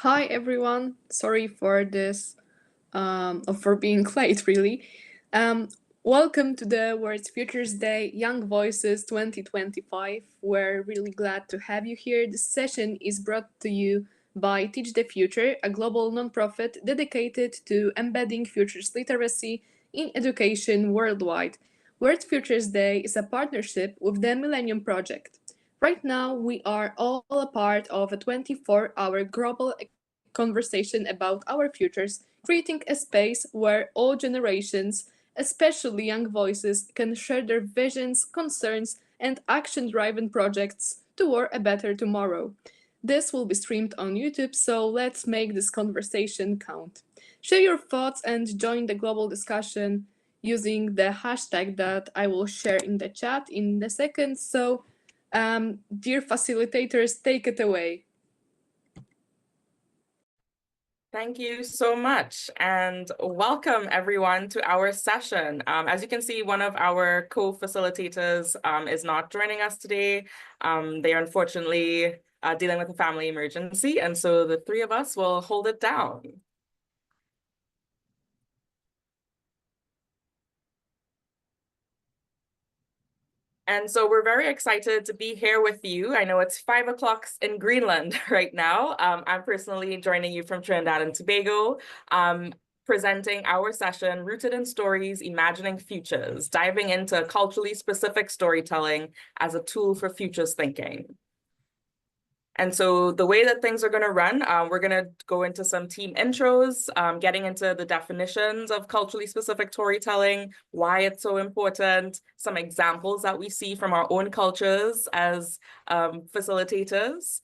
Hi everyone. Sorry for this, for being late, really. Um, Welcome to the World's Futures Day Young Voices 2025. We're really glad to have you here. This session is brought to you by Teach the Future, a global nonprofit dedicated to embedding futures literacy in education worldwide. World Futures Day is a partnership with the Millennium Project. Right now, we are all a part of a 24-hour global conversation about our futures, creating a space where all generations, especially young voices, can share their visions, concerns, and action driven projects toward a better tomorrow. This will be streamed on YouTube, so let's make this conversation count. Share your thoughts and join the global discussion using the hashtag that I will share in the chat in a second. So, dear facilitators, take it away. Thank you so much, and welcome everyone to our session. As you can see, one of our co-facilitators is not joining us today. They are unfortunately dealing with a family emergency, and so the three of us will hold it down. And so we're very excited to be here with you. I know it's 5 o'clock in Greenland right now. I'm personally joining you from Trinidad and Tobago, presenting our session, Rooted in Stories, Imagining Futures, diving into culturally specific storytelling as a tool for futures thinking. And so the way that things are going to run, we're going to go into some team intros, getting into the definitions of culturally specific storytelling, why it's so important, some examples that we see from our own cultures as facilitators,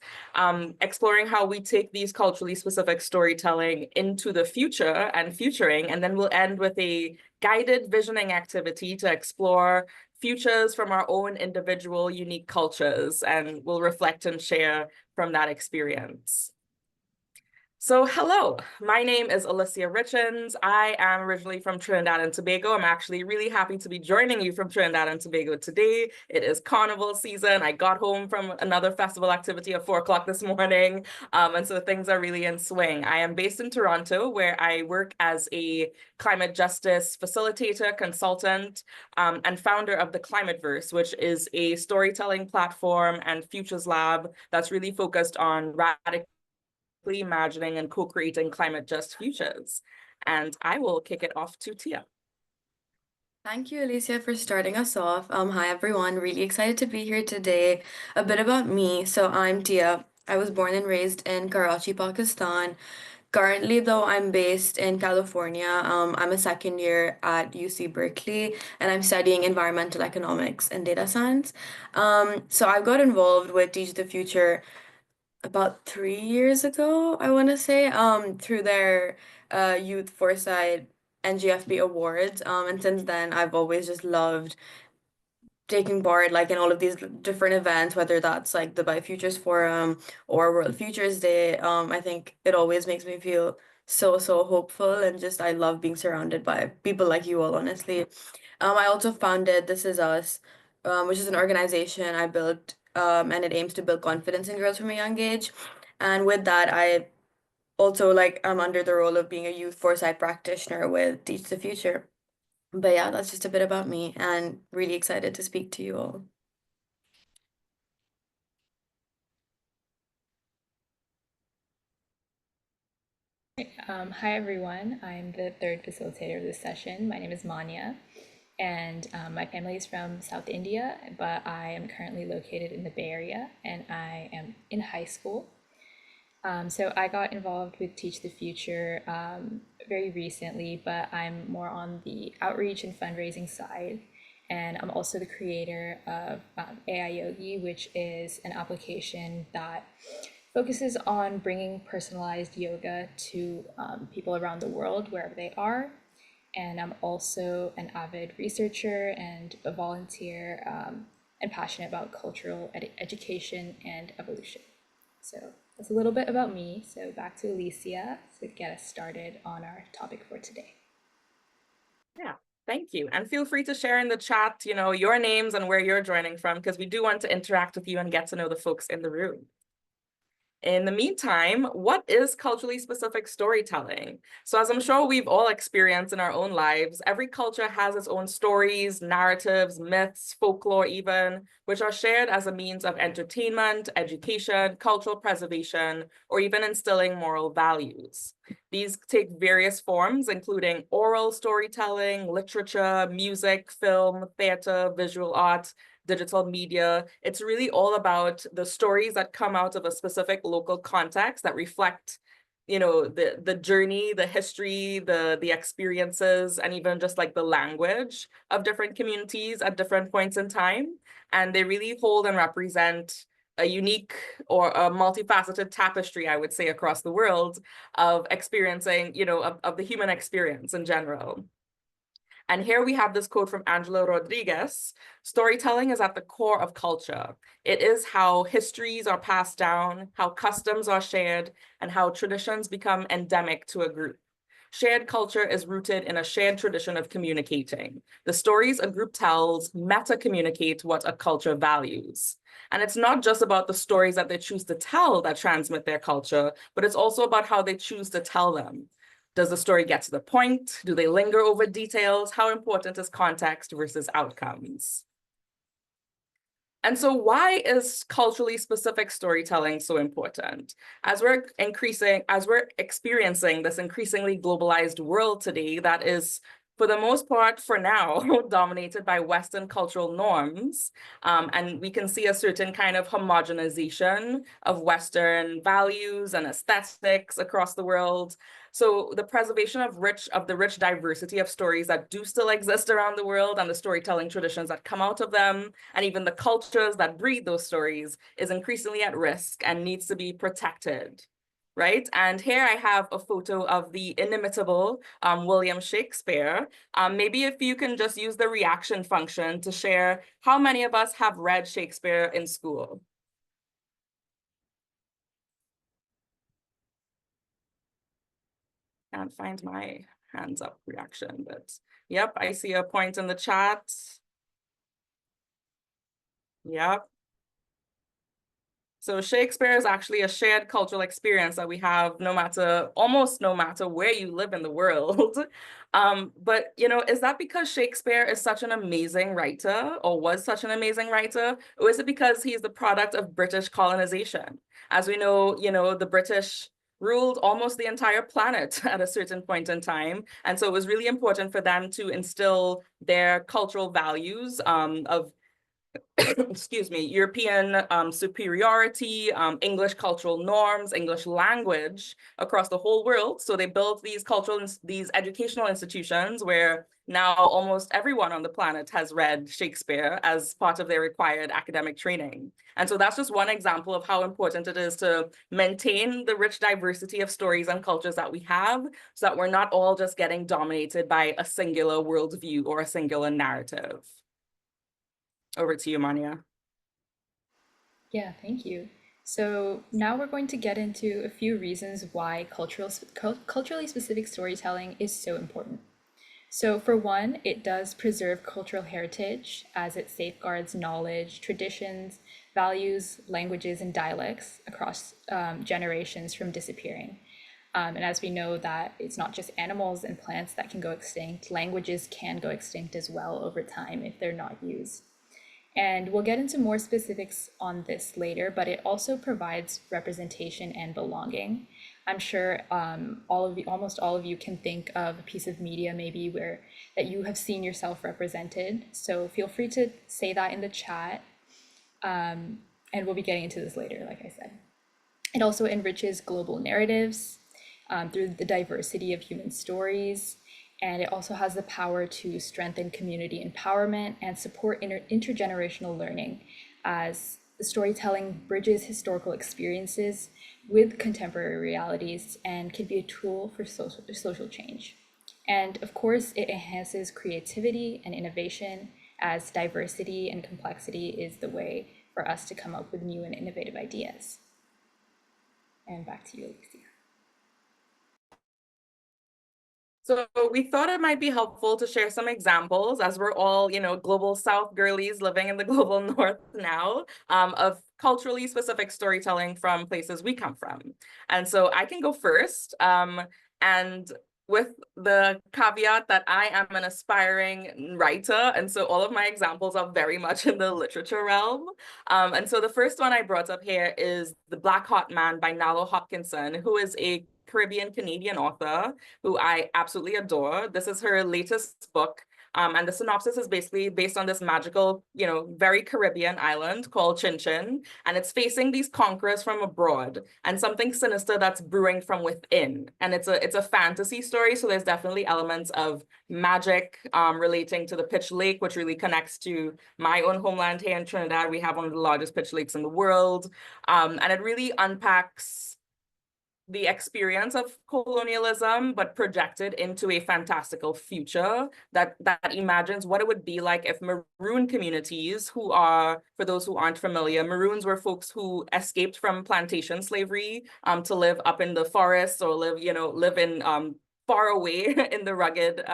exploring how we take these culturally specific storytelling into the future and futuring, and then we'll end with a guided visioning activity to explore futures from our own individual unique cultures, and we'll reflect and share from that experience. So hello, my name is Alicia Richens. I am originally from Trinidad and Tobago. I'm actually really happy to be joining you from Trinidad and Tobago today. It is carnival season. I got home from another festival activity at 4 o'clock this morning. And so things are really in swing. I am based in Toronto, where I work as a climate justice facilitator, consultant, and founder of the Climateverse, which is a storytelling platform and futures lab that's really focused on radical imagining and co-creating climate just futures. And I will kick it off to Tia. Thank you, Alicia, for starting us off. Hi, everyone. Really excited to be here today. A bit about me. So I'm Tia. I was born and raised in Karachi, Pakistan. Currently, though, I'm based in California. I'm a second year at UC Berkeley, and I'm studying environmental economics and data science. So I got involved with Teach the Future about 3 years ago, I want to say, through their Youth Foresight NGFB Awards. And since then, I've always just loved taking part like in all of these different events, whether that's like the Biofutures Forum or World Futures Day. I think it always makes me feel so hopeful, and just I love being surrounded by people like you all, honestly. I also founded This Is Us, which is an organization I built, and it aims to build confidence in girls from a young age. And with that, I also like I'm under the role of being a youth foresight practitioner with Teach the Future. But yeah, that's just a bit about me, and really excited to speak to you all. Hi everyone, I'm the third facilitator of this session. My name is Manya, and my family is from South India, but I am currently located in the Bay Area, and I am in high school. So I got involved with Teach the Future very recently, but I'm more on the outreach and fundraising side. And I'm also the creator of AI Yogi, which is an application that focuses on bringing personalized yoga to people around the world, wherever they are. And I'm also an avid researcher and a volunteer, and passionate about cultural education and evolution. So that's a little bit about me. So back to Alicia to get us started on our topic for today. Yeah. Thank you. And feel free to share in the chat, your names and where you're joining from, because we do want to interact with you and get to know the folks in the room. In the meantime, what is culturally specific storytelling? So as I'm sure we've all experienced in our own lives, every culture has its own stories, narratives, myths, folklore even, which are shared as a means of entertainment, education, cultural preservation, or even instilling moral values. These take various forms, including oral storytelling, literature, music, film, theater, visual art, digital media. It's really all about the stories that come out of a specific local context that reflect, the journey, the history, the experiences, and even just like the language of different communities at different points in time. And they really hold and represent a unique or a multifaceted tapestry, I would say, across the world of experiencing, of the human experience in general. And here we have this quote from Angela Rodriguez: storytelling is at the core of culture. It is how histories are passed down, how customs are shared, and how traditions become endemic to a group. Shared culture is rooted in a shared tradition of communicating. The stories a group tells meta-communicate what a culture values. And it's not just about the stories that they choose to tell that transmit their culture, but it's also about how they choose to tell them. Does the story get to the point? Do they linger over details? How important is context versus outcomes? And so why is culturally specific storytelling so important? As we're experiencing this increasingly globalized world today that is, for the most part, for now, dominated by Western cultural norms. And we can see a certain kind of homogenization of Western values and aesthetics across the world. So the preservation of the rich diversity of stories that do still exist around the world and the storytelling traditions that come out of them, and even the cultures that breed those stories, is increasingly at risk and needs to be protected. Right? And here I have a photo of the inimitable William Shakespeare. Maybe if you can just use the reaction function to share how many of us have read Shakespeare in school. Can't find my hands up reaction, but yep, I see a point in the chat. Yep. So Shakespeare is actually a shared cultural experience that we have almost no matter where you live in the world. But, is that because Shakespeare is such an amazing writer, or was such an amazing writer? Or is it because he's the product of British colonization? As we know, the British ruled almost the entire planet at a certain point in time. And so it was really important for them to instill their cultural values of excuse me, European superiority, English cultural norms, English language across the whole world. So they built these educational institutions where now almost everyone on the planet has read Shakespeare as part of their required academic training. And so that's just one example of how important it is to maintain the rich diversity of stories and cultures that we have, so that we're not all just getting dominated by a singular worldview or a singular narrative. Over to you, Manya. Yeah, thank you. So now we're going to get into a few reasons why culturally specific storytelling is so important. So for one, it does preserve cultural heritage as it safeguards knowledge, traditions, values, languages, and dialects across generations from disappearing. And as we know that it's not just animals and plants that can go extinct, languages can go extinct as well over time if they're not used. And we'll get into more specifics on this later, but it also provides representation and belonging. I'm sure almost all of you can think of a piece of media maybe that you have seen yourself represented. So feel free to say that in the chat. And we'll be getting into this later, like I said. It also enriches global narratives through the diversity of human stories. And it also has the power to strengthen community empowerment and support intergenerational learning, as the storytelling bridges historical experiences with contemporary realities and can be a tool for social change. And of course, it enhances creativity and innovation, as diversity and complexity is the way for us to come up with new and innovative ideas. And back to you, Alicia. So we thought it might be helpful to share some examples as we're all, global South girlies living in the global North now, of culturally specific storytelling from places we come from. And so I can go first. And with the caveat that I am an aspiring writer, and so all of my examples are very much in the literature realm. And so the first one I brought up here is The Black Hot Man by Nalo Hopkinson, who is a Caribbean Canadian author who I absolutely adore. This is her latest book. And the synopsis is basically based on this magical, very Caribbean island called Chin Chin. And it's facing these conquerors from abroad and something sinister that's brewing from within. And it's a fantasy story. So there's definitely elements of magic relating to the Pitch Lake, which really connects to my own homeland here in Trinidad. We have one of the largest pitch lakes in the world. And it really unpacks the experience of colonialism, but projected into a fantastical future that imagines what it would be like if maroon communities, who are, for those who aren't familiar, maroons were folks who escaped from plantation slavery to live up in the forests or live in far away in the rugged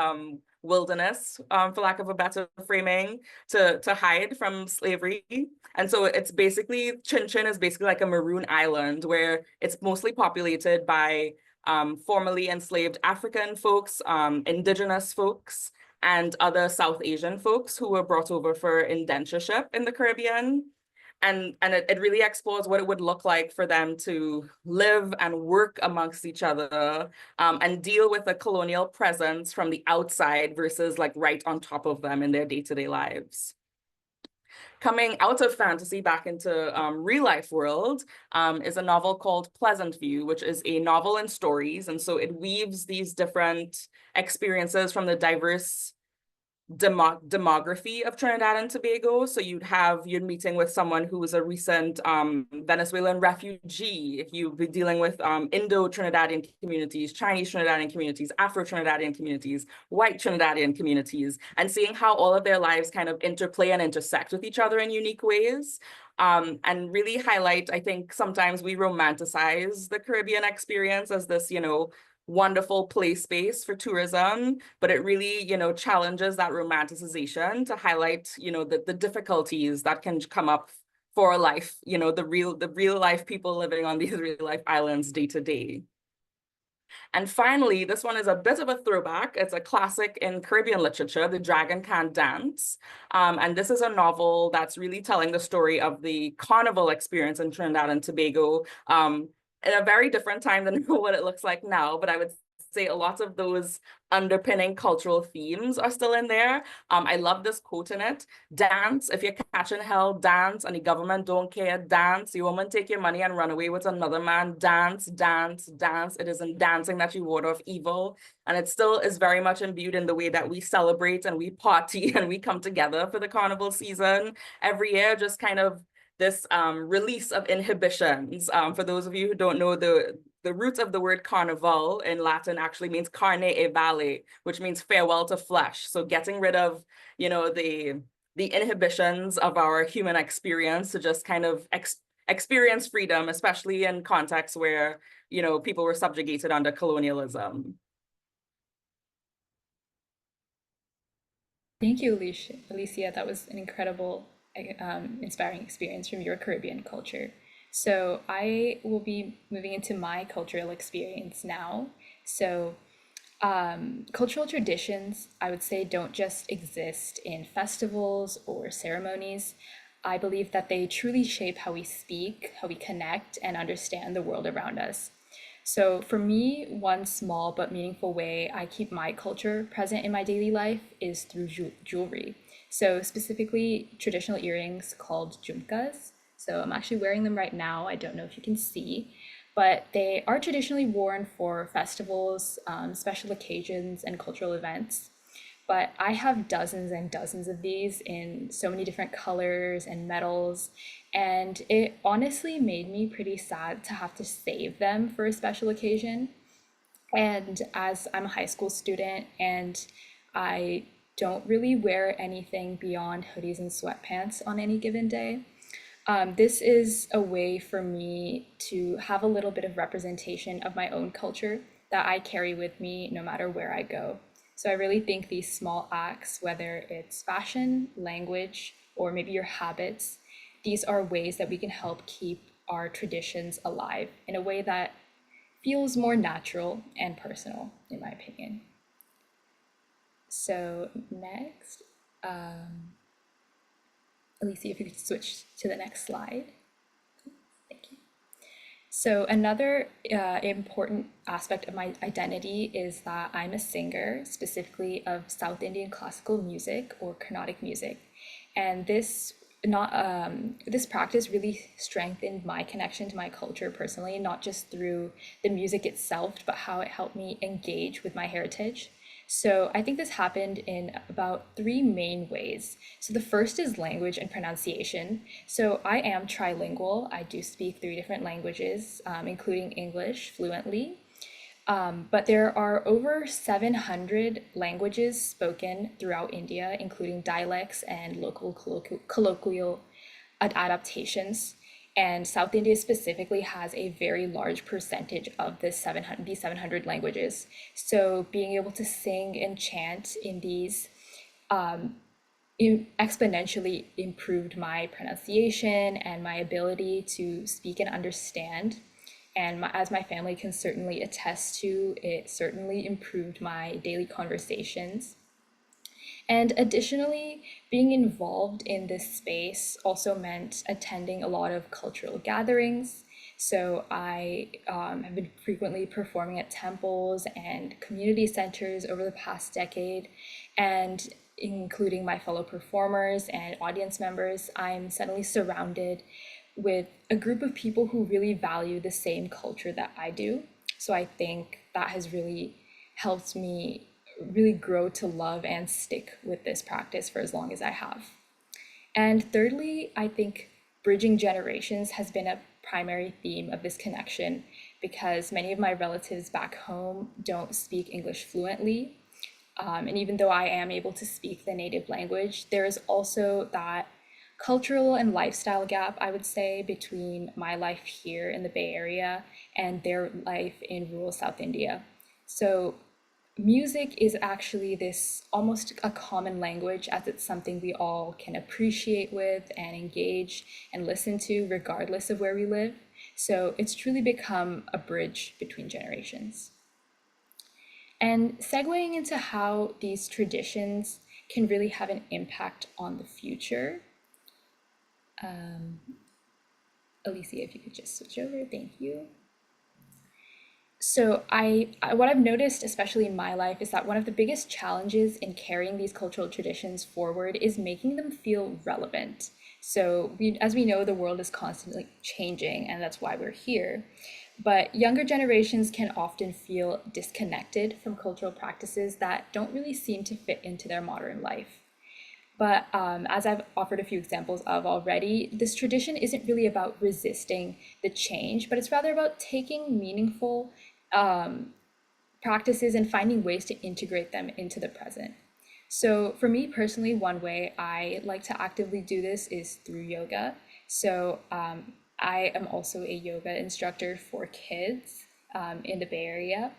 wilderness, for lack of a better framing, to hide from slavery. And so it's basically, Chin Chin is basically like a maroon island where it's mostly populated by formerly enslaved African folks, indigenous folks, and other South Asian folks who were brought over for indentureship in the Caribbean. And it really explores what it would look like for them to live and work amongst each other, and deal with a colonial presence from the outside versus like right on top of them in their day-to-day lives. Coming out of fantasy back into real life world is a novel called Pleasant View, which is a novel in stories. And so it weaves these different experiences from the diverse demography of Trinidad and Tobago. So you're meeting with someone who was a recent Venezuelan refugee. You'd be dealing with Indo-Trinidadian communities, Chinese Trinidadian communities, Afro-Trinidadian communities, white Trinidadian communities, and seeing how all of their lives kind of interplay and intersect with each other in unique ways. And really highlight, I think sometimes we romanticize the Caribbean experience as this, wonderful play space for tourism, but it really, challenges that romanticization to highlight, the difficulties that can come up for life, the real life people living on these real life islands day to day. And finally, this one is a bit of a throwback. It's a classic in Caribbean literature, The Dragon Can't Dance. And this is a novel that's really telling the story of the carnival experience in Trinidad and Tobago, in a very different time than what it looks like now, but I would say a lot of those underpinning cultural themes are still in there. I love this quote in it: dance, if you're catching hell, dance, and the government don't care, dance. You woman take your money and run away with another man, dance, dance, dance. It is in dancing that you ward off evil. And it still is very much imbued in the way that we celebrate and we party and we come together for the carnival season every year, just kind of this release of inhibitions. For those of you who don't know, the root of the word carnival in Latin actually means carne e vale, which means farewell to flesh. So getting rid of, the inhibitions of our human experience to just kind of experience freedom, especially in contexts where, people were subjugated under colonialism. Thank you, Alicia. That was an incredible, inspiring experience from your Caribbean culture. So I will be moving into my cultural experience now. So cultural traditions, I would say, don't just exist in festivals or ceremonies. I believe that they truly shape how we speak, how we connect, and understand the world around us. So for me, one small but meaningful way I keep my culture present in my daily life is through jewelry. So specifically traditional earrings called jumkas. So I'm actually wearing them right now. I don't know if you can see, but they are traditionally worn for festivals, special occasions, and cultural events. But I have dozens and dozens of these in so many different colors and metals. And it honestly made me pretty sad to have to save them for a special occasion. And as I'm a high school student and I don't really wear anything beyond hoodies and sweatpants on any given day, this is a way for me to have a little bit of representation of my own culture that I carry with me no matter where I go. So I really think these small acts, whether it's fashion, language, or maybe your habits, these are ways that we can help keep our traditions alive in a way that feels more natural and personal, in my opinion. So next, Alicia, if you could switch to the next slide. Thank you. So another important aspect of my identity is that I'm a singer, specifically of South Indian classical music or Carnatic music. And this practice really strengthened my connection to my culture personally, not just through the music itself, but how it helped me engage with my heritage. So I think this happened in about three main ways. So the first is language and pronunciation. So I am trilingual. I do speak three different languages, including English fluently. But there are over 700 languages spoken throughout India, including dialects and local colloquial adaptations. And South India specifically has a very large percentage of these 700 languages. So being able to sing and chant in these exponentially improved my pronunciation and my ability to speak and understand. And as my family can certainly attest to, it certainly improved my daily conversations. And additionally, being involved in this space also meant attending a lot of cultural gatherings. So I have been frequently performing at temples and community centers over the past decade, and including my fellow performers and audience members, I'm suddenly surrounded with a group of people who really value the same culture that I do. So I think that has really helped me really grow to love and stick with this practice for as long as I have. And thirdly, I think bridging generations has been a primary theme of this connection because many of my relatives back home don't speak English fluently. And even though I am able to speak the native language, there is also that cultural and lifestyle gap, I would say, between my life here in the Bay Area and their life in rural South India. So music is actually this almost a common language as it's something we all can appreciate with and engage and listen to regardless of where we live. So it's truly become a bridge between generations. And segueing into how these traditions can really have an impact on the future. Alicia, if you could just switch over, thank you. So what I've noticed, especially in my life, is that one of the biggest challenges in carrying these cultural traditions forward is making them feel relevant. So as we know, the world is constantly changing, and that's why we're here. But younger generations can often feel disconnected from cultural practices that don't really seem to fit into their modern life. But as I've offered a few examples of already, this tradition isn't really about resisting the change, but it's rather about taking meaningful practices and finding ways to integrate them into the present. So for me personally, one way I like to actively do this is through yoga. So I am also a yoga instructor for kids in the Bay Area.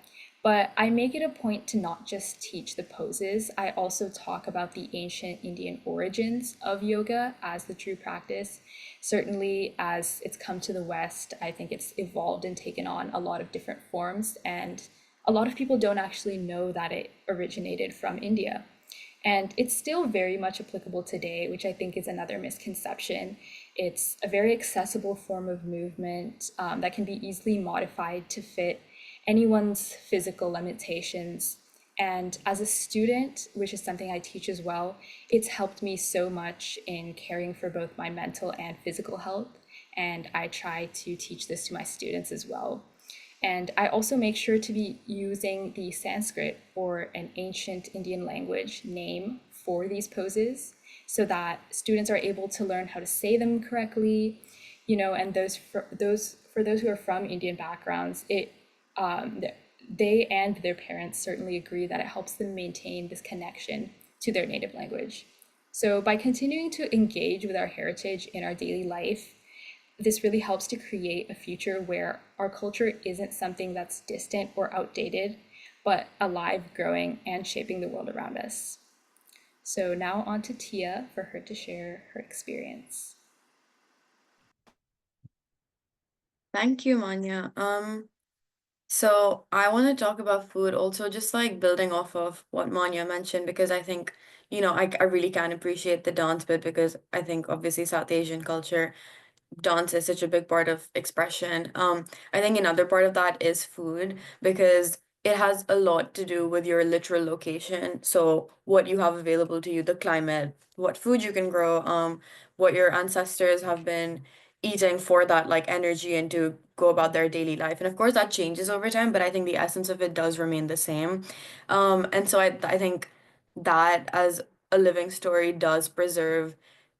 But I make it a point to not just teach the poses. I also talk about the ancient Indian origins of yoga as the true practice. Certainly, as it's come to the West, I think it's evolved and taken on a lot of different forms. And a lot of people don't actually know that it originated from India. And it's still very much applicable today, which I think is another misconception. It's a very accessible form of movement that can be easily modified to fit anyone's physical limitations. And as a student, which is something I teach as well, it's helped me so much in caring for both my mental and physical health. And I try to teach this to my students as well. And I also make sure to be using the Sanskrit or an ancient Indian language name for these poses so that students are able to learn how to say them correctly, and for those who are from Indian backgrounds, they and their parents certainly agree that it helps them maintain this connection to their native language. So by continuing to engage with our heritage in our daily life, this really helps to create a future where our culture isn't something that's distant or outdated, but alive, growing, and shaping the world around us. So now on to Tia for her to share her experience. Thank you, Manya. So I want to talk about food also, just like building off of what Manya mentioned, because I think, I really can appreciate the dance bit because I think obviously South Asian culture dance is such a big part of expression. I think another part of that is food because it has a lot to do with your literal location. So what you have available to you, the climate, what food you can grow, what your ancestors have been eating for that like energy and to go about their daily life. And of course that changes over time, but I think the essence of it does remain the same. And so I think that as a living story does preserve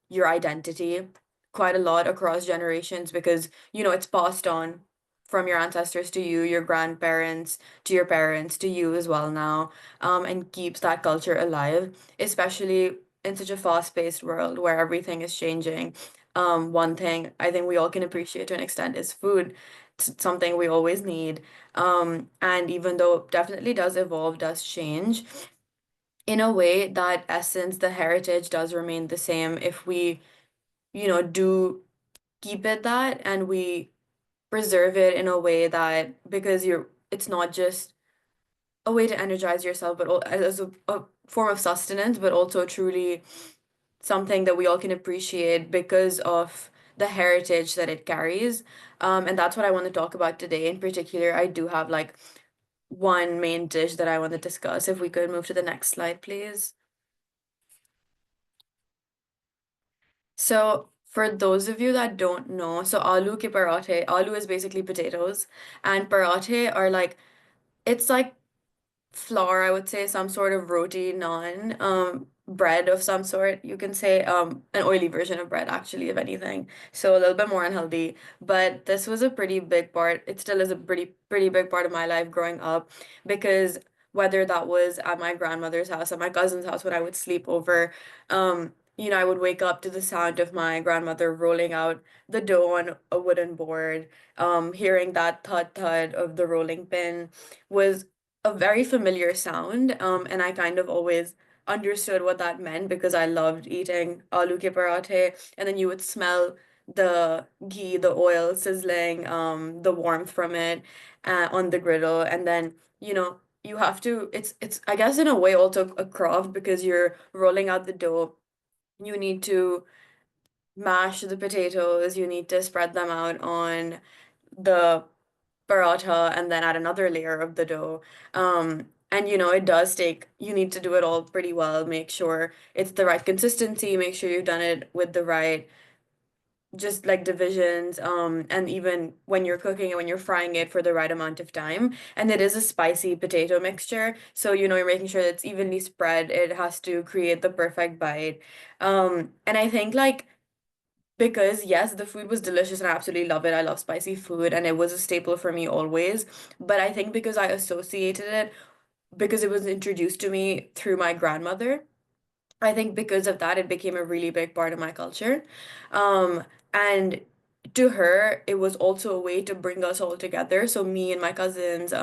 your identity quite a lot across generations because it's passed on from your ancestors to you, your grandparents to your parents to you as well now, and keeps that culture alive, especially in such a fast-paced world where everything is changing. One thing I think we all can appreciate to an extent is food. It's something we always need, and even though it definitely does evolve, does change, in a way that essence, the heritage does remain the same if we do keep it that and we preserve it in a way that because it's not just a way to energize yourself, but as a form of sustenance, but also truly something that we all can appreciate because of the heritage that it carries. And that's what I want to talk about today. In particular, I do have like one main dish that I want to discuss. If we could move to the next slide, please. So for those of you that don't know, so aloo ke parathe, aloo is basically potatoes, and parathe are like it's like flour, I would say, some sort of roti, naan, bread of some sort, you can say, an oily version of bread, actually, if anything. So a little bit more unhealthy. But this was a pretty big part. It still is a pretty big part of my life growing up because whether that was at my grandmother's house, at my cousin's house when I would sleep over, I would wake up to the sound of my grandmother rolling out the dough on a wooden board, hearing that thud thud of the rolling pin was a very familiar sound, and I kind of always understood what that meant because I loved eating aloo ke parathe, and then you would smell the ghee, the oil sizzling, the warmth from it on the griddle, and then you have to. It's I guess in a way also a craft because you're rolling out the dough. You need to mash the potatoes. You need to spread them out on the paratha and then add another layer of the dough. And it does take, you need to do it all pretty well, make sure it's the right consistency, make sure you've done it with the right, just like divisions, and even when you're cooking and when you're frying it for the right amount of time. And it is a spicy potato mixture, so you're making sure that it's evenly spread. It has to create the perfect bite. And I think like because yes, the food was delicious and I absolutely love it. I love spicy food and it was a staple for me always. But I think because I associated it, because it was introduced to me through my grandmother, I think because of that, it became a really big part of my culture. And to her, it was also a way to bring us all together. So me and my cousins,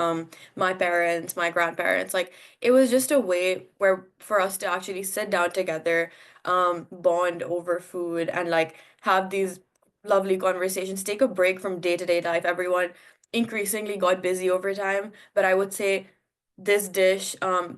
my parents, my grandparents, like it was just a way where for us to actually sit down together, bond over food and like have these lovely conversations, take a break from day-to-day life. Everyone increasingly got busy over time, but I would say this dish,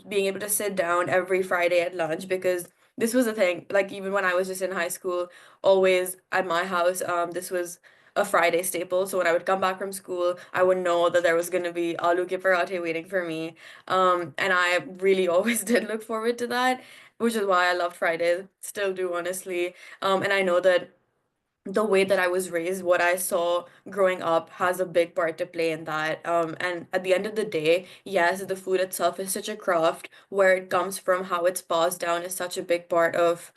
being able to sit down every Friday at lunch because this was a thing. Like even when I was just in high school, always at my house, this was a Friday staple. So when I would come back from school, I would know that there was gonna be aloo ke parathe waiting for me. And I really always did look forward to that, which is why I loved Fridays. Still do, honestly. And I know that the way that I was raised, what I saw growing up has a big part to play in that. And at the end of the day, yes, the food itself is such a craft. Where it comes from, how it's passed down is such a big part of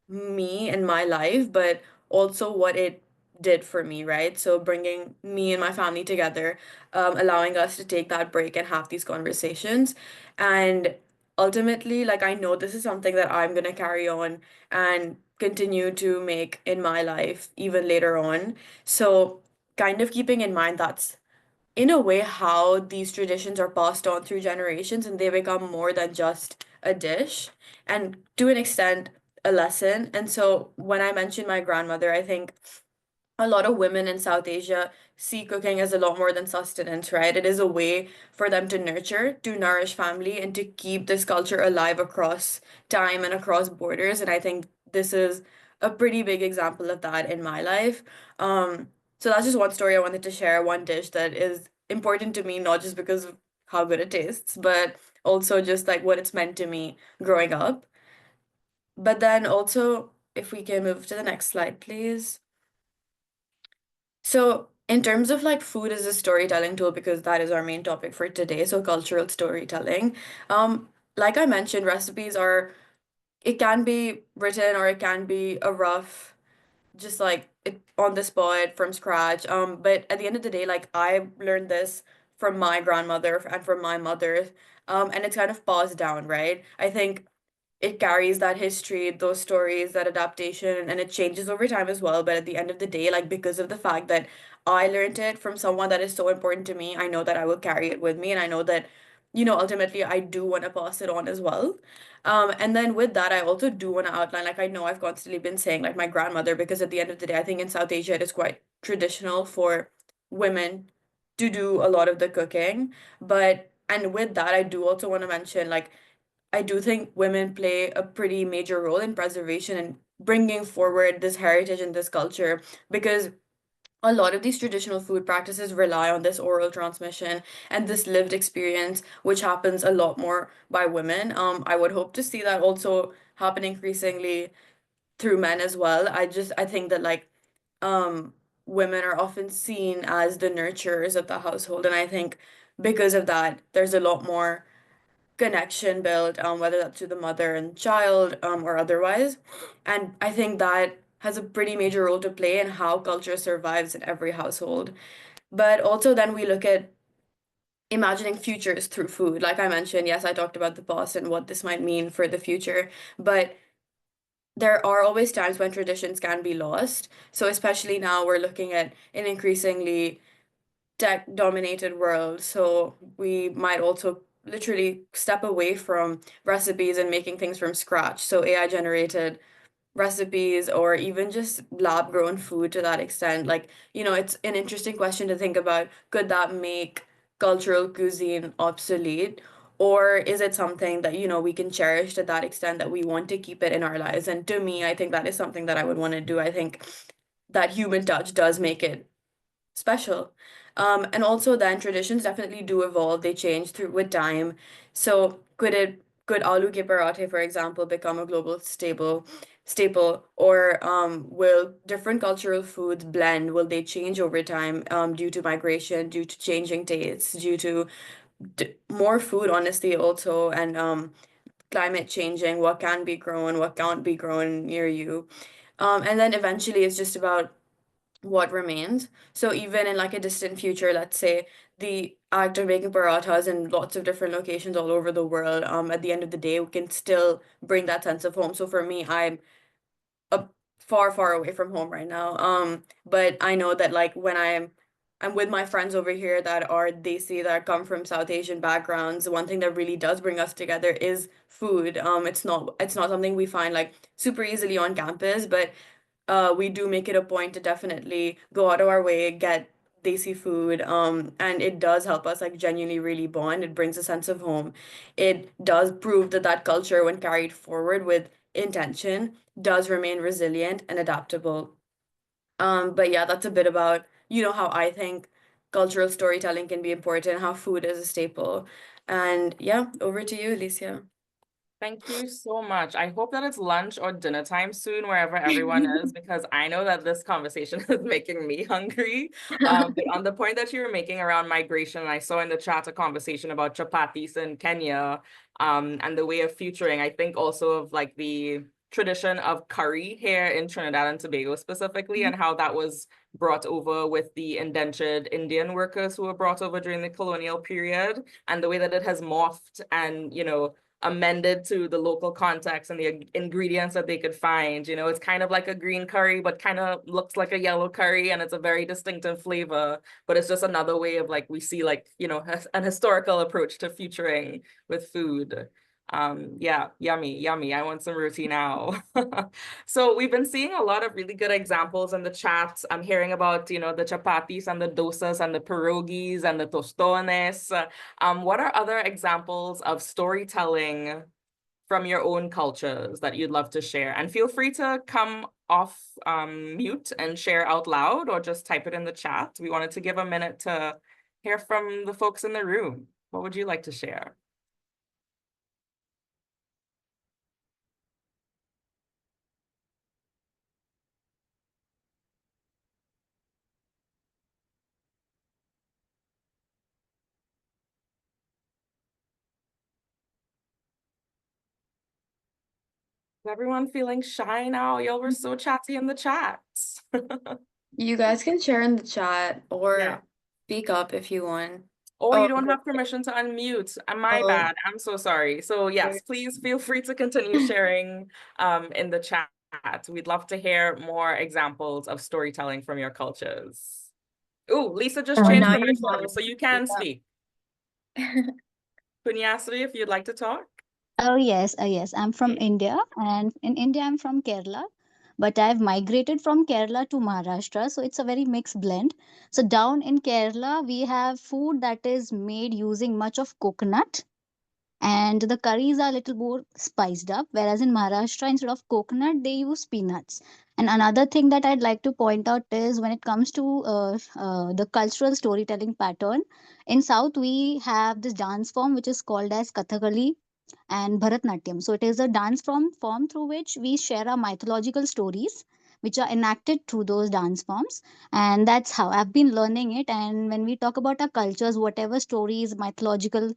me and my life, but also what it did for me, right? So bringing me and my family together, allowing us to take that break and have these conversations. And ultimately, like I know this is something that I'm gonna carry on and continue to make in my life even later on. So kind of keeping in mind that's in a way how these traditions are passed on through generations and they become more than just a dish and to an extent a lesson. And so when I mentioned my grandmother, I think a lot of women in South Asia see cooking as a lot more than sustenance, right? It is a way for them to nurture, to nourish family, and to keep this culture alive across time and across borders. And I think this is a pretty big example of that in my life. So that's just one story I wanted to share, one dish that is important to me, not just because of how good it tastes, but also just like what it's meant to me growing up. But then also, if we can move to the next slide, please. So, in terms of like food as a storytelling tool, because that is our main topic for today, so cultural storytelling. Like I mentioned, recipes are, it can be written or it can be a rough, just like it on the spot from scratch. But at the end of the day, like I learned this from my grandmother and from my mother, and it's kind of passed down, right? I think it carries that history, those stories, that adaptation, and it changes over time as well. But at the end of the day, like because of the fact that I learned it from someone that is so important to me, I know that I will carry it with me, and I know that, ultimately I do want to pass it on as well. And then with that, I also do want to outline, like I know I've constantly been saying, like my grandmother, because at the end of the day, I think in South Asia it is quite traditional for women to do a lot of the cooking. But and with that, I do also want to mention, like I do think women play a pretty major role in preservation and bringing forward this heritage and this culture because a lot of these traditional food practices rely on this oral transmission and this lived experience, which happens a lot more by women. I would hope to see that also happen increasingly through men as well. I think that like um women are often seen as the nurturers of the household, and I think because of that, there's a lot more connection built, whether that's to the mother and child, or otherwise. And I think that has a pretty major role to play in how culture survives in every household. But also, then we look at imagining futures through food. Like I mentioned, yes, I talked about the past and what this might mean for the future, but there are always times when traditions can be lost. So, especially now, we're looking at an increasingly tech dominated world. So we might also literally step away from recipes and making things from scratch. So AI generated recipes or even just lab grown food to that extent. Like, it's an interesting question to think about. Could that make cultural cuisine obsolete? Or is it something that, we can cherish to that extent that we want to keep it in our lives? And to me, I think that is something that I would want to do. I think that human touch does make it special. And also then traditions definitely do evolve, they change through with time. So could aloo ke parathe, for example, become a global staple, or will different cultural foods blend? Will they change over time due to migration, due to changing tastes, due to more food, honestly, also, and climate changing, what can be grown, what can't be grown near you. And then eventually it's just about what remains. So even in like a distant future, let's say the act of making parathas in lots of different locations all over the world, at the end of the day, we can still bring that sense of home. So for me, I'm a far, far away from home right now. But I know that like when I'm with my friends over here that are Desi, that come from South Asian backgrounds, one thing that really does bring us together is food. It's not something we find like super easily on campus, but we do make it a point to definitely go out of our way, get desi food, and it does help us like genuinely really bond. It brings a sense of home. It does prove that that culture, when carried forward with intention, does remain resilient and adaptable. But yeah, that's a bit about, how I think cultural storytelling can be important, how food is a staple. And yeah, over to you, Alicia. Thank you so much. I hope that it's lunch or dinner time soon, wherever everyone is, because I know that this conversation is making me hungry. But on the point that you were making around migration, I saw in the chat a conversation about chapatis in Kenya, and the way of futuring. I think also of like the tradition of curry here in Trinidad and Tobago specifically, and how that was brought over with the indentured Indian workers who were brought over during the colonial period, and the way that it has morphed and, amended to the local context and the ingredients that they could find. You know, it's kind of like a green curry, but kind of looks like a yellow curry, and it's a very distinctive flavor, but it's just another way of like, we see like, you know, an historical approach to featuring with food. Yeah, yummy. I want some roti now. So we've been seeing a lot of really good examples in the chat. I'm hearing about, you know, the chapatis and the dosas and the pierogies and the tostones. What are other examples of storytelling from your own cultures that you'd love to share? And feel free to come off mute and share out loud, or just type it in the chat. We wanted to give a minute to hear from the folks in the room. What would you like to share? Is everyone feeling shy now? Y'all were so chatty in the chats. You guys can share in the chat or Yeah. speak up if you want. Oh, Oh, you don't have permission to unmute. My bad. I'm so sorry. So yes, please feel free to continue sharing in the chat. We'd love to hear more examples of storytelling from your cultures. Oh, Lisa just changed now you're permission, so you can speak. up. Punyasri, if you'd like to talk. Oh yes. I'm from India, and in India I'm from Kerala, but I've migrated from Kerala to Maharashtra, so it's a very mixed blend. So down in Kerala, we have food that is made using much of coconut, and the curries are a little more spiced up, whereas in Maharashtra, instead of coconut, they use peanuts. And another thing that I'd like to point out is when it comes to the cultural storytelling pattern, in South we have this dance form which is called as Kathakali and Bharatnatyam. So it is a dance form through which we share our mythological stories, which are enacted through those dance forms. And that's how I've been learning it. And when we talk about our cultures, whatever stories, mythological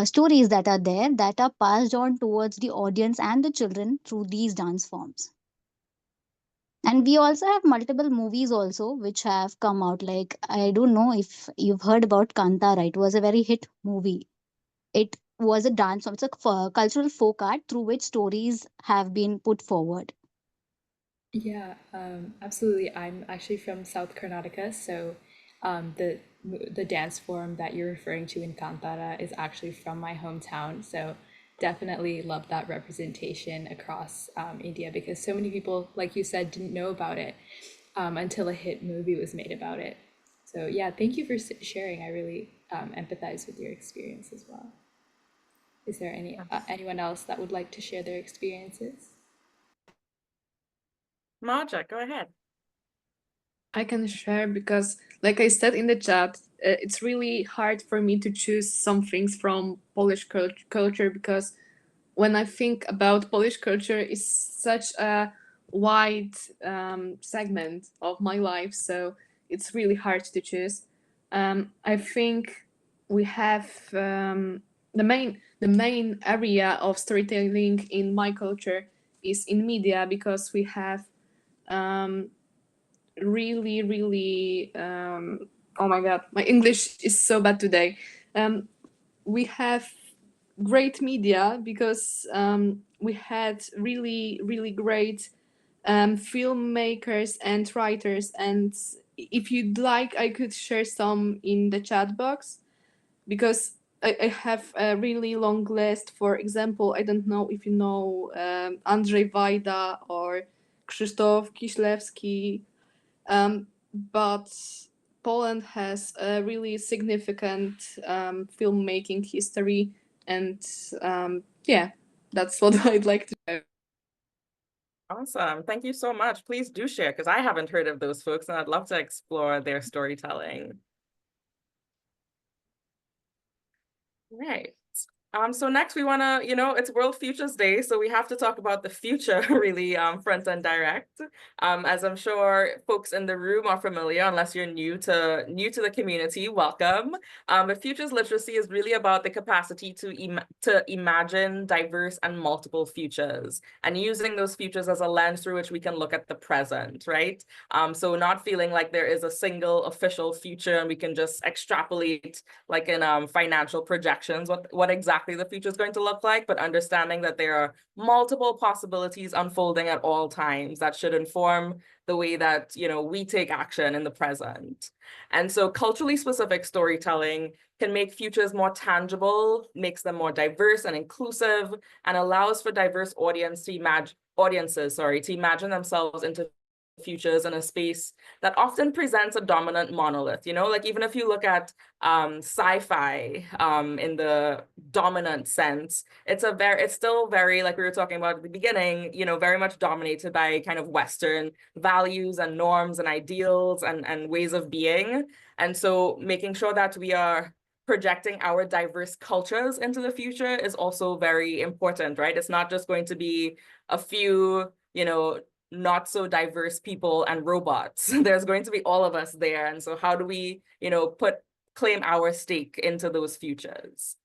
stories that are there, that are passed on towards the audience and the children through these dance forms. And we also have multiple movies also which have come out. Like, I don't know if you've heard about Kantara. It was a very hit movie. It was a dance form. It's a cultural folk art through which stories have been put forward. Yeah, absolutely. I'm actually from South Karnataka, so the dance form that you're referring to in Kantara is actually from my hometown. So definitely love that representation across India, because so many people, like you said, didn't know about it until a hit movie was made about it. So yeah, thank you for sharing. I really empathize with your experience as well. Is there anyone else that would like to share their experiences? Marja, go ahead. I can share because, like I said in the chat, it's really hard for me to choose some things from Polish culture, because when I think about Polish culture, it's such a wide segment of my life, so it's really hard to choose. I think we have the main area of storytelling in my culture is in media, because we have really oh my god, my English is so bad today. We have great media because we had really great filmmakers and writers, and if you'd like, I could share some in the chat box, because I have a really long list. For example, I don't know if you know Andrzej Wajda or Krzysztof Kieślewski, but Poland has a really significant filmmaking history, and yeah, that's what I'd like to share. Awesome. Thank you so much. Please do share, because I haven't heard of those folks and I'd love to explore their storytelling. Right. So next we want to, it's World Futures Day, so we have to talk about the future really front and direct. As I'm sure folks in the room are familiar, unless you're new to the community, welcome. But futures literacy is really about the capacity to imagine diverse and multiple futures, and using those futures as a lens through which we can look at the present, right? So not feeling like there is a single official future and we can just extrapolate, like in financial projections, what exactly exactly the future is going to look like, but understanding that there are multiple possibilities unfolding at all times that should inform the way that, we take action in the present. And so culturally specific storytelling can make futures more tangible, makes them more diverse and inclusive, and allows for diverse audiences to imagine themselves into futures in a space that often presents a dominant monolith. Like even if you look at sci-fi in the dominant sense, it's still very, like we were talking about at the beginning, very much dominated by kind of Western values and norms and ideals and ways of being. And so making sure that we are projecting our diverse cultures into the future is also very important, right? It's not just going to be a few, not so diverse people and robots. There's going to be all of us there. And so how do we, claim our stake into those futures?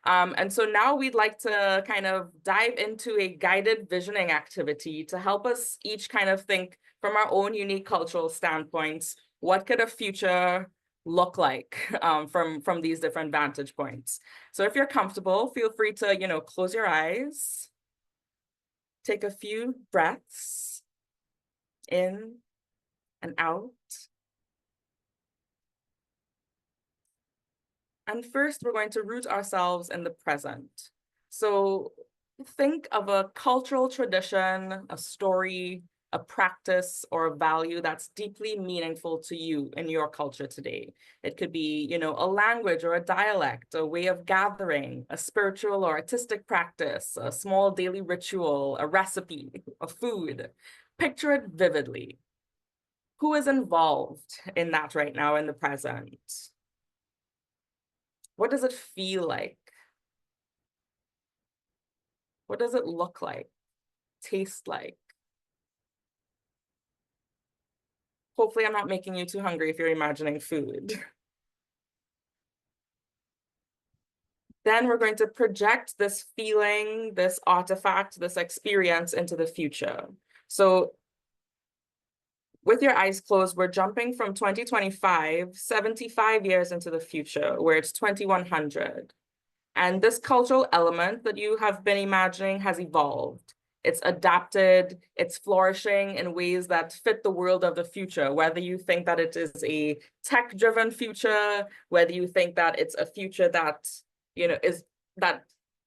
And so now we'd like to kind of dive into a guided visioning activity to help us each kind of think from our own unique cultural standpoints, what could a future look like from these different vantage points? So if you're comfortable, feel free to, close your eyes, take a few breaths in and out. And first, we're going to root ourselves in the present. So think of a cultural tradition, a story, a practice, or a value that's deeply meaningful to you in your culture today. It could be, a language or a dialect, a way of gathering, a spiritual or artistic practice, a small daily ritual, a recipe, a food. Picture it vividly. Who is involved in that right now in the present? What does it feel like? What does it look like? Taste like? Hopefully I'm not making you too hungry if you're imagining food. Then we're going to project this feeling, this artifact, this experience into the future. So with your eyes closed, we're jumping from 2025, 75 years into the future, where it's 2100. And this cultural element that you have been imagining has evolved. It's adapted, it's flourishing in ways that fit the world of the future, whether you think that it is a tech-driven future, whether you think that it's a future that, that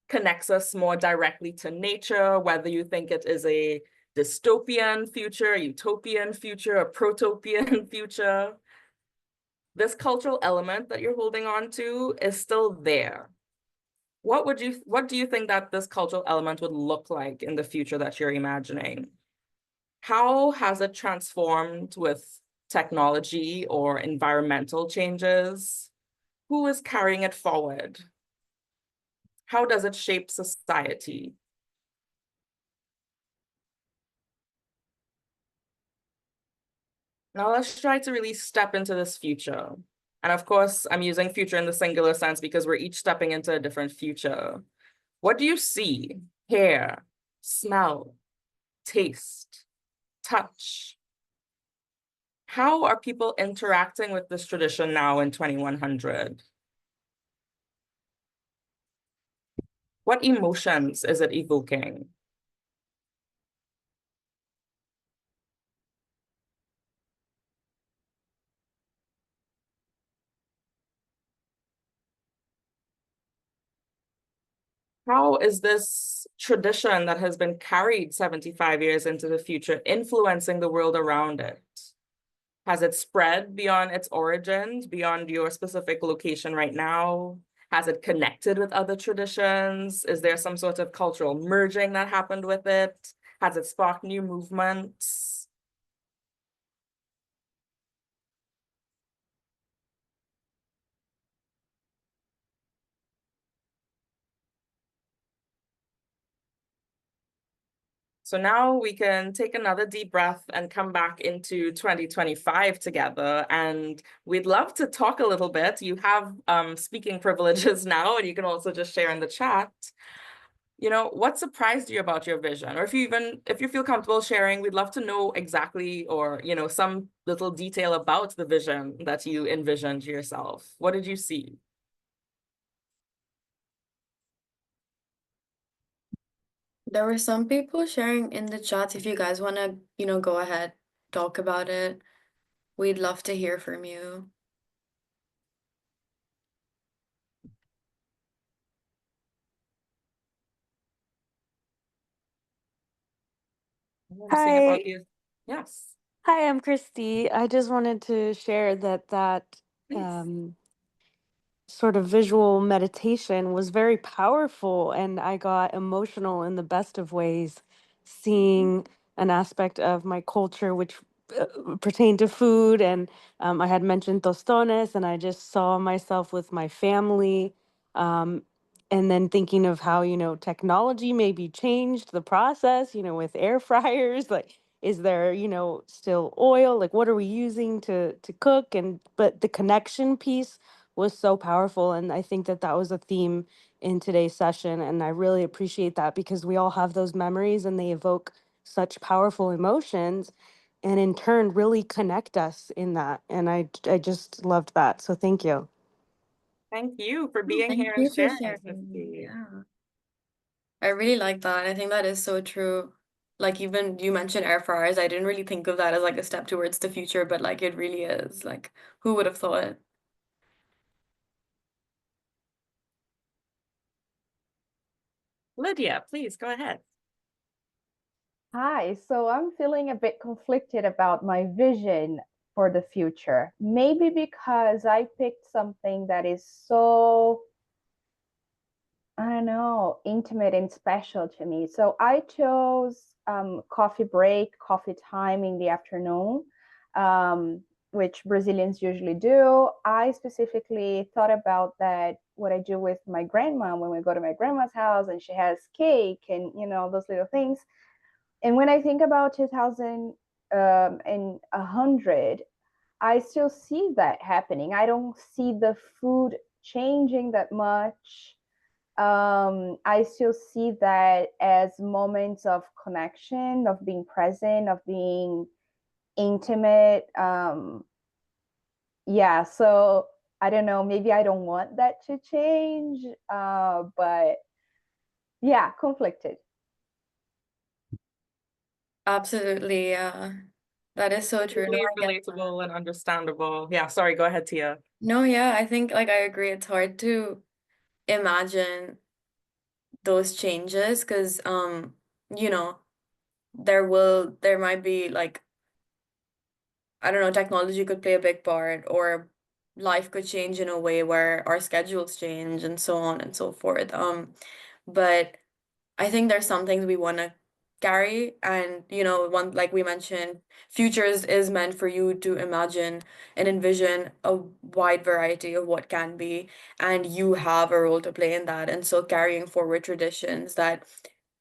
connects us more directly to nature, whether you think it is a dystopian future, utopian future, a protopian future. This cultural element that you're holding on to is still there. What do you think that this cultural element would look like in the future that you're imagining? How has it transformed with technology or environmental changes? Who is carrying it forward? How does it shape society? Now let's try to really step into this future. And of course, I'm using future in the singular sense because we're each stepping into a different future. What do you see, hear, smell, taste, touch? How are people interacting with this tradition now in 2100? What emotions is it evoking? How is this tradition that has been carried 75 years into the future influencing the world around it? Has it spread beyond its origins, beyond your specific location right now? Has it connected with other traditions? Is there some sort of cultural merging that happened with it? Has it sparked new movements? So now we can take another deep breath and come back into 2025 together. And we'd love to talk a little bit. You have speaking privileges now, and you can also just share in the chat. What surprised you about your vision? Or if you feel comfortable sharing, we'd love to know exactly, or, some little detail about the vision that you envisioned yourself. What did you see? There were some people sharing in the chats. If you guys want to, go ahead, talk about it. We'd love to hear from you. Seeing if Hi, Audrey yes, hi, I'm Christy. I just wanted to share that please. sort of visual meditation was very powerful, and I got emotional in the best of ways, seeing an aspect of my culture which pertained to food. And I had mentioned tostones, and I just saw myself with my family. Um, and then thinking of how, technology maybe changed the process, with air fryers, like, is there, still oil? Like, what are we using to cook? And but the connection piece was so powerful. And I think that was a theme in today's session. And I really appreciate that because we all have those memories and they evoke such powerful emotions and in turn really connect us in that. And I just loved that. So thank you. Thank you for Oh, being thank here and you for sharing, sharing. Christy. Yeah. I really like that. I think that is so true. Like even you mentioned air fryers. I didn't really think of that as like a step towards the future, but like it really is. Like who would have thought? Lydia, please go ahead. Hi, so I'm feeling a bit conflicted about my vision for the future. Maybe because I picked something that is so, I don't know, intimate and special to me. So I chose coffee break, coffee time in the afternoon, which Brazilians usually do. I specifically thought about that, what I do with my grandma when we go to my grandma's house and she has cake and, those little things. And when I think about 2000 and 100, I still see that happening. I don't see the food changing that much. I still see that as moments of connection, of being present, of being intimate. Yeah, so I don't know. Maybe I don't want that to change, but yeah, conflicted. Absolutely, yeah. That is so true. No, Really I get that. relatable and understandable. Yeah, sorry, go ahead, Tia. No, yeah, I think like I agree. It's hard to imagine those changes because you know, there might be like I don't know, technology could play a big part or life could change in a way where our schedules change and so on and so forth. But I think there's some things we want to carry and one like we mentioned, futures is meant for you to imagine and envision a wide variety of what can be, and you have a role to play in that. And so carrying forward traditions that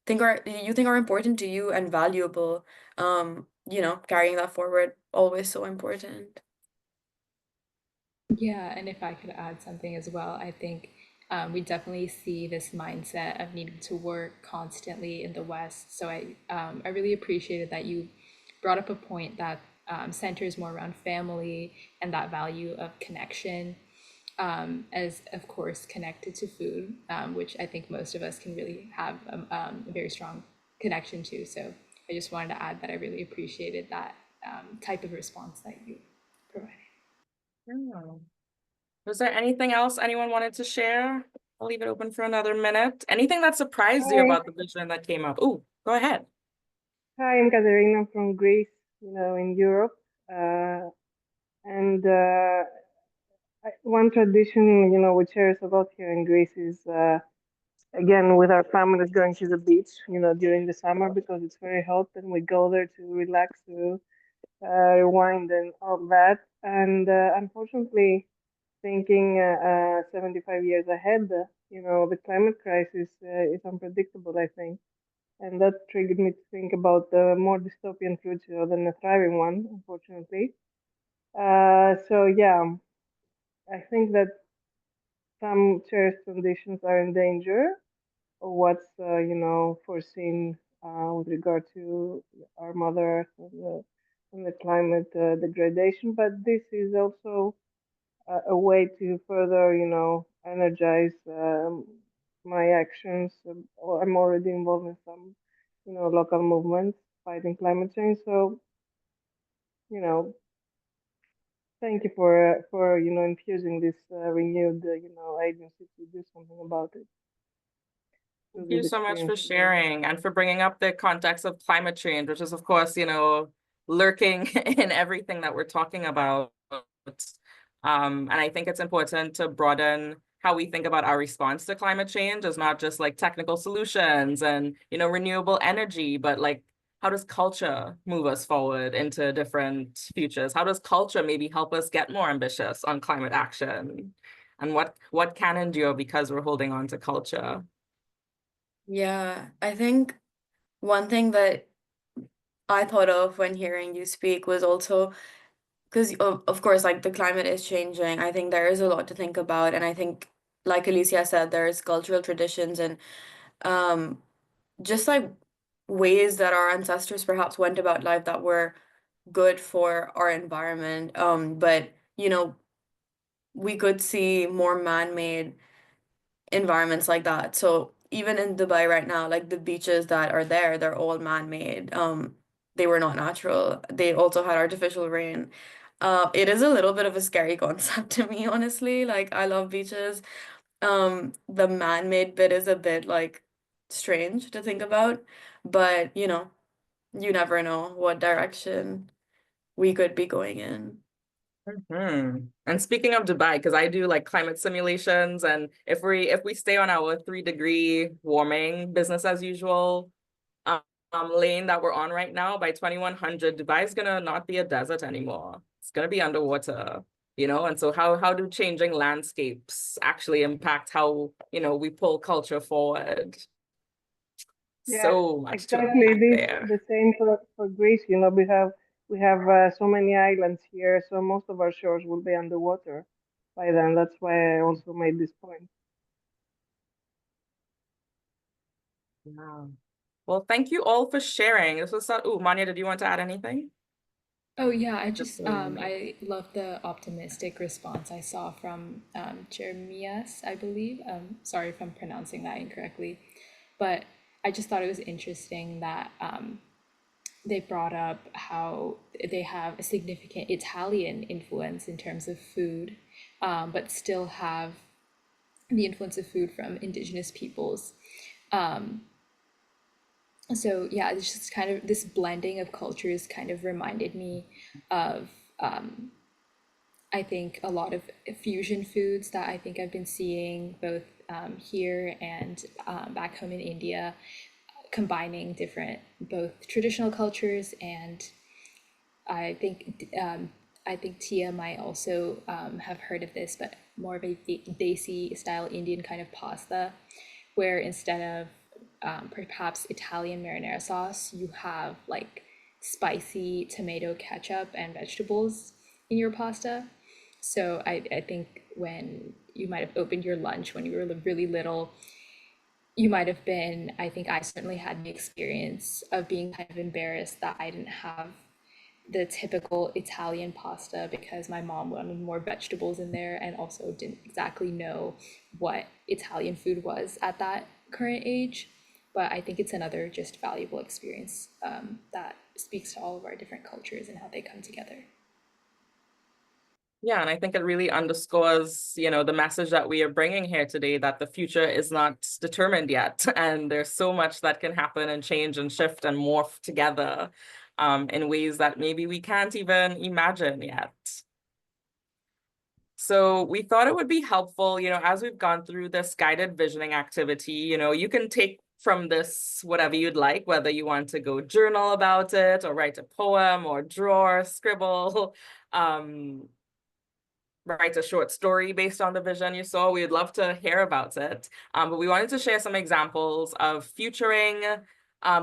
think are important to you and valuable, carrying that forward always so important. Yeah, and if I could add something as well, I think we definitely see this mindset of needing to work constantly in the West. So I really appreciated that you brought up a point that centers more around family and that value of connection, as of course connected to food, which I think most of us can really have a very strong connection to. So I just wanted to add that I really appreciated that type of response that you provided. Yeah. Was there anything else anyone wanted to share? I'll leave it open for another minute. Anything that surprised you Hi, about the vision that came up? Oh, go ahead. hi, I'm Katerina from Greece, in Europe. Uh, and one tradition, we cherish a lot here in Greece is, again, with our families going to the beach, during the summer because it's very hot and we go there to relax, to rewind and all that. And unfortunately, thinking 75 years ahead, the climate crisis is unpredictable, I think. And that triggered me to think about the more dystopian future than a thriving one, unfortunately. So yeah, I think that some cherished traditions are in danger of what's foreseen with regard to our Mother Earth and the climate degradation. But this is also a way to further, energize my actions. Or I'm already involved in some, local movements fighting climate change. So, you know, thank you for infusing this renewed agency to do something about it through Thank you these so much for experiences. sharing and for bringing up the context of climate change, which is, of course, lurking in everything that we're talking about. And I think it's important to broaden how we think about our response to climate change as not just like technical solutions and, renewable energy, but like how does culture move us forward into different futures? How does culture maybe help us get more ambitious on climate action? And what can endure because we're holding on to culture? Yeah, I think one thing that I thought of when hearing you speak was also because of course like the climate is changing. I think there is a lot to think about, and I think like Alicia said, there's cultural traditions and um just like ways that our ancestors perhaps went about life that were good for our environment. But we could see more man-made environments like that. So even in Dubai right now, like the beaches that are there, they're all man-made. They were not natural. They also had artificial rain. It is a little bit of a scary concept to me, honestly. Like I love beaches. The man-made bit is a bit like strange to think about, but you never know what direction we could be going in. And speaking of Dubai, because I do like climate simulations, and if we stay on our 3-degree warming business as usual um, lane that we're on right now, by 2100, Dubai is gonna not be a desert anymore. It's gonna be underwater, And so how do changing landscapes actually impact how we pull culture forward? Yeah, So much to exactly. unpack This there. the same for Greece. We have so many islands here, so most of our shores will be underwater by then. That's why I also made this point. Wow. Well, thank you all for sharing. This was Manya, did you want to add anything? Oh yeah, I Just just so you know. I love the optimistic response I saw from Jeremias, I believe. Sorry if I'm pronouncing that incorrectly, but I just thought it was interesting that they brought up how they have a significant Italian influence in terms of food, but still have the influence of food from indigenous peoples. So yeah, it's just kind of this blending of cultures kind of reminded me of I think a lot of fusion foods that I think I've been seeing both here and back home in India, combining different both traditional cultures and I think Tia might also have heard of this, but more of a desi style Indian kind of pasta, where instead of perhaps Italian marinara sauce, you have like spicy tomato ketchup and vegetables in your pasta. So I think when you might have opened your lunch when you were really little, you might have been, I think I certainly had the experience of being kind of embarrassed that I didn't have the typical Italian pasta because my mom wanted more vegetables in there and also didn't exactly know what Italian food was at that current age. But I think it's another just valuable experience that speaks to all of our different cultures and how they come together. Yeah, and I think it really underscores, the message that we are bringing here today, that the future is not determined yet. And there's so much that can happen and change and shift and morph together in ways that maybe we can't even imagine yet. So we thought it would be helpful, as we've gone through this guided visioning activity, you can take from this whatever you'd like, whether you want to go journal about it or write a poem or draw or scribble. Write a short story based on the vision you saw. We would love to hear about it. But we wanted to share some examples of futuring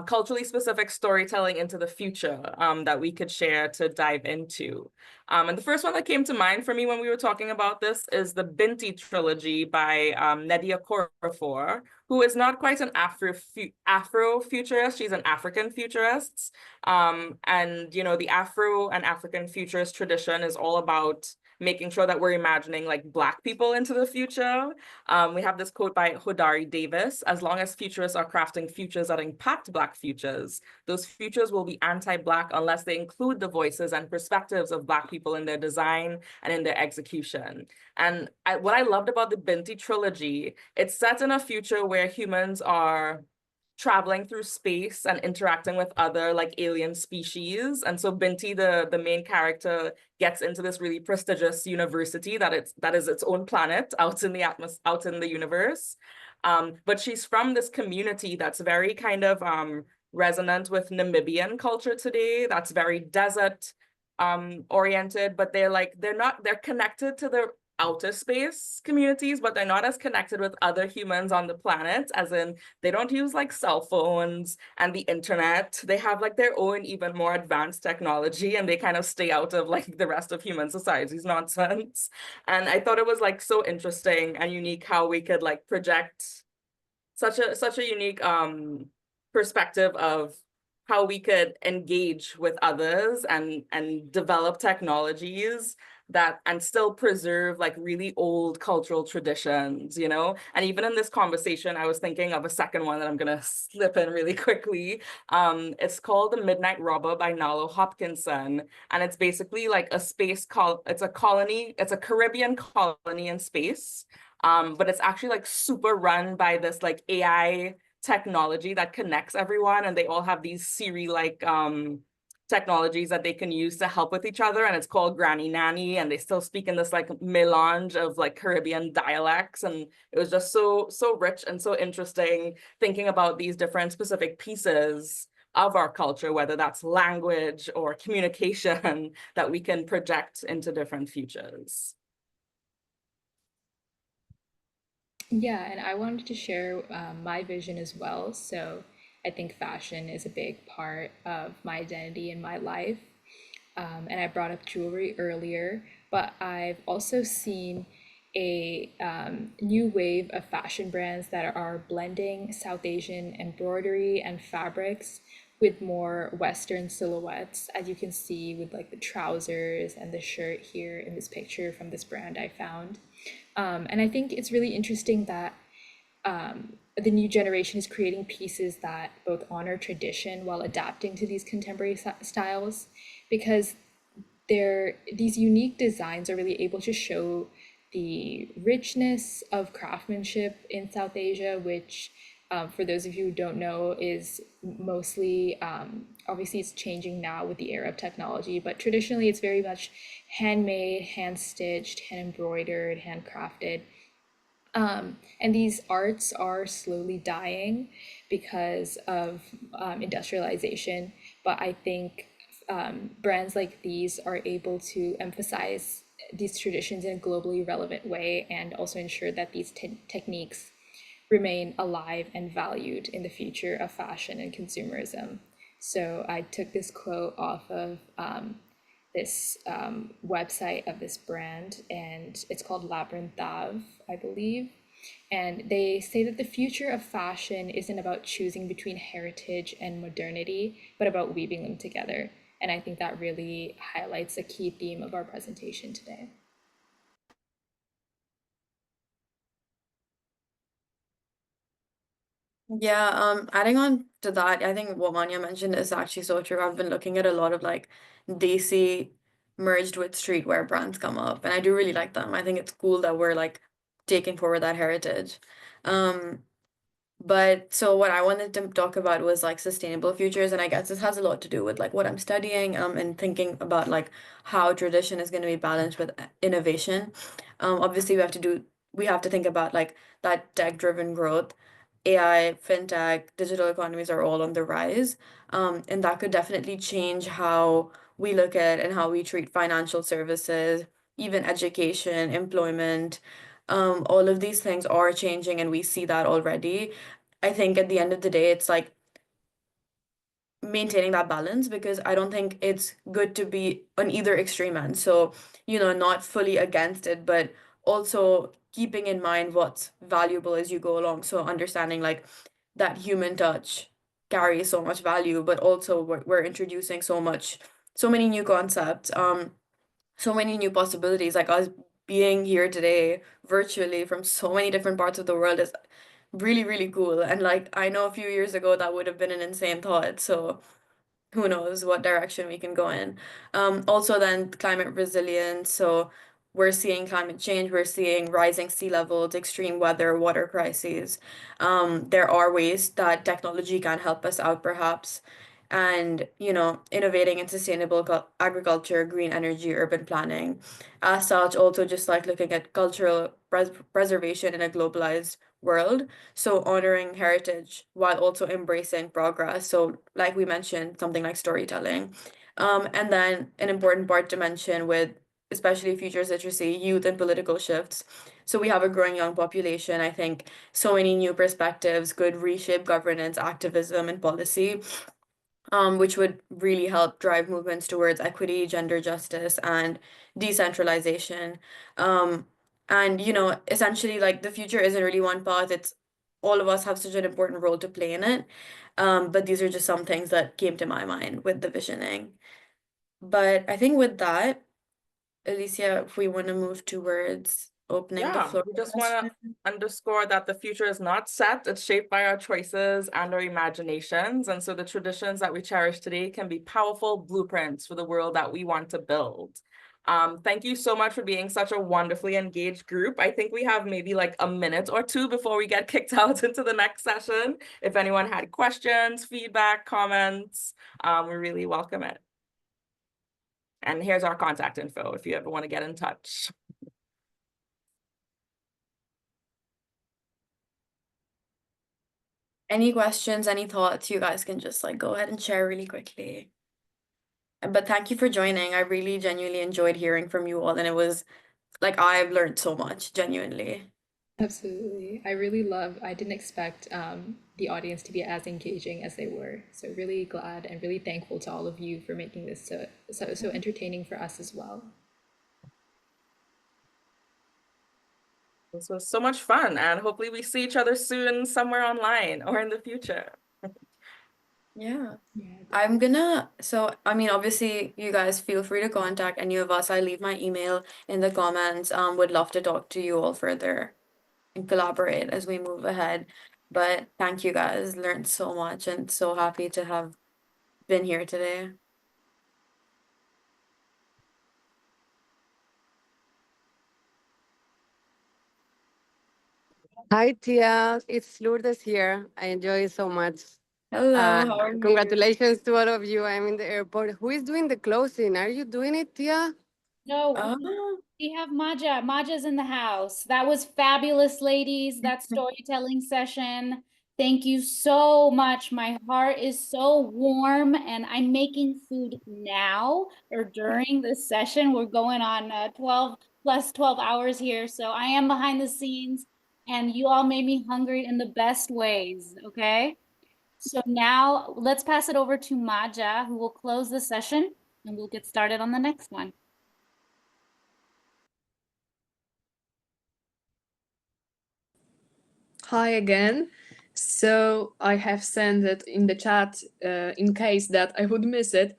culturally specific storytelling into the future that we could share to dive into. And the first one that came to mind for me when we were talking about this is the Binti trilogy by Nedia Korafor, who is not quite an Afro-futurist. She's an African futurist. And, the Afro and African futurist tradition is all about making sure that we're imagining like Black people into the future. We have this quote by Hodari Davis: as long as futurists are crafting futures that impact Black futures, those futures will be anti-Black unless they include the voices and perspectives of Black people in their design and in their execution. And what I loved about the Binti trilogy, it's set in a future where humans are traveling through space and interacting with other like alien species. And so Binti, the main character, gets into this really prestigious university that is its own planet out in the out in the universe. But she's from this community that's very kind of resonant with Namibian culture today, that's very desert oriented, but they're connected to the outer space communities, but they're not as connected with other humans on the planet, as in they don't use like cell phones and the internet. They have like their own even more advanced technology, and they kind of stay out of like the rest of human society's nonsense. And I thought it was like so interesting and unique how we could like project such a unique perspective of how we could engage with others and develop technologies that and still preserve like really old cultural traditions, you know? And even in this conversation, I was thinking of a second one that I'm gonna slip in really quickly. It's called The Midnight Robber by Nalo Hopkinson. And it's basically like it's a colony, it's a Caribbean colony in space. But it's actually like super run by this like AI technology that connects everyone, and they all have these Siri-like technologies that they can use to help with each other, and it's called Granny Nanny, and they still speak in this like melange of like Caribbean dialects, and it was just so rich and so interesting thinking about these different specific pieces of our culture, whether that's language or communication, that we can project into different futures. Yeah, and I wanted to share my vision as well. So I think fashion is a big part of my identity in my life. And I brought up jewelry earlier, but I've also seen a new wave of fashion brands that are blending South Asian embroidery and fabrics with more Western silhouettes, as you can see with like the trousers and the shirt here in this picture from this brand I found. And I think it's really interesting that the new generation is creating pieces that both honor tradition while adapting to these contemporary styles, because these unique designs are really able to show the richness of craftsmanship in South Asia, which for those of you who don't know, is mostly, obviously it's changing now with the era of technology, but traditionally it's very much handmade, hand stitched, hand embroidered, handcrafted. And these arts are slowly dying because of industrialization. But I think brands like these are able to emphasize these traditions in a globally relevant way and also ensure that these techniques remain alive and valued in the future of fashion and consumerism. So I took this quote off of this website of this brand, and it's called Labyrinth Dav, I believe. And they say that the future of fashion isn't about choosing between heritage and modernity, but about weaving them together. And I think that really highlights a key theme of our presentation today. Yeah, adding on to that, I think what Manya mentioned is actually so true. I've been looking at a lot of like Desi merged with streetwear brands come up, and I do really like them. I think it's cool that we're like taking forward that heritage. Um, but so what I wanted to talk about was like sustainable futures, and I guess this has a lot to do with like what I'm studying, and thinking about like how tradition is going to be balanced with innovation. Obviously we have to think about like that tech-driven growth. AI, fintech, digital economies are all on the rise. And that could definitely change how we look at and how we treat financial services, even education, employment. All of these things are changing, and we see that already. I think at the end of the day, it's like maintaining that balance, because I don't think it's good to be on either extreme end. So, not fully against it, but also keeping in mind what's valuable as you go along. So understanding like that human touch carries so much value, but also we're introducing so many new concepts. so many new possibilities. Like us being here today virtually from so many different parts of the world is really, really cool. And like I know a few years ago that would have been an insane thought. So who knows what direction we can go in. Also then climate resilience. So we're seeing climate change, we're seeing rising sea levels, extreme weather, water crises. There are ways that technology can help us out perhaps. And, innovating in sustainable agriculture, green energy, urban planning. As such, also just like looking at cultural preservation in a globalized world. So honoring heritage while also embracing progress. So like we mentioned, something like storytelling. And then an important part to mention with especially futures literacy, youth and political shifts. So we have a growing young population. I think so many new perspectives could reshape governance, activism, and policy, which would really help drive movements towards equity, gender justice, and decentralization. And essentially, like the future isn't really one path. It's all of us have such an important role to play in it. But these are just some things that came to my mind with the visioning. But I think with that, Alicia, if we want to move towards opening the Yeah, floor. we just want to underscore that the future is not set. It's shaped by our choices and our imaginations. And so the traditions that we cherish today can be powerful blueprints for the world that we want to build. Thank you so much for being such a wonderfully engaged group. I think we have maybe like a minute or two before we get kicked out into the next session. If anyone had questions, feedback, comments, we really welcome it. And here's our contact info if you ever want to get in touch. Any questions, any thoughts, you guys can just like go ahead and share really quickly. But thank you for joining. I really genuinely enjoyed hearing from you all, and it was like I've learned so much, genuinely. Absolutely. I didn't expect the audience to be as engaging as they were. So really glad and really thankful to all of you for making this so entertaining for us as well. This was so much fun, and hopefully we see each other soon somewhere online or in the future. Yeah. Yeah. Obviously you guys feel free to contact any of us. I leave my email in the comments. Would love to talk to you all further and collaborate as we move ahead. But thank you guys, learned so much and so happy to have been here today. Hi, Tia. It's Lourdes here. I enjoy it so much. Hello, how are you? Congratulations to all of you. I'm in the airport. Who is doing the closing? Are you doing it, Tia? No, Oh, we have Maja. Maja's in the house. That was fabulous, ladies. That storytelling session. Thank you so much. My heart is so warm, and I'm making food now or during this session. We're going on 12 plus 12 hours here. So I am behind the scenes, and you all made me hungry in the best ways. Okay. So now let's pass it over to Maja, who will close the session, and we'll get started on the next one. Hi again. So I have sent it in the chat in case that I would miss it.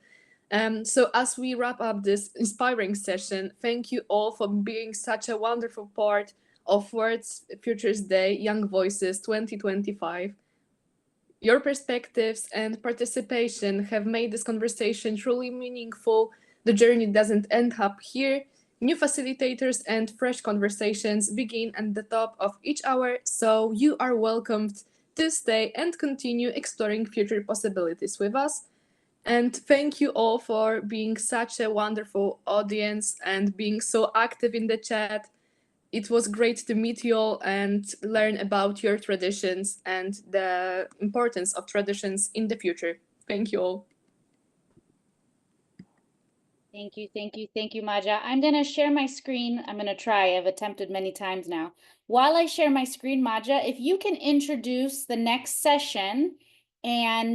So as we wrap up this inspiring session, thank you all for being such a wonderful part of Words Futures Day Young Voices 2025. Your perspectives and participation have made this conversation truly meaningful. The journey doesn't end up here. New facilitators and fresh conversations begin at the top of each hour, so you are welcomed to stay and continue exploring future possibilities with us. And thank you all for being such a wonderful audience and being so active in the chat. It was great to meet you all and learn about your traditions and the importance of traditions in the future. Thank you all. Thank you, thank you, thank you, Maja. I'm going to share my screen. I'm going to try. I've attempted many times now. While I share my screen, Maja, if you can introduce the next session and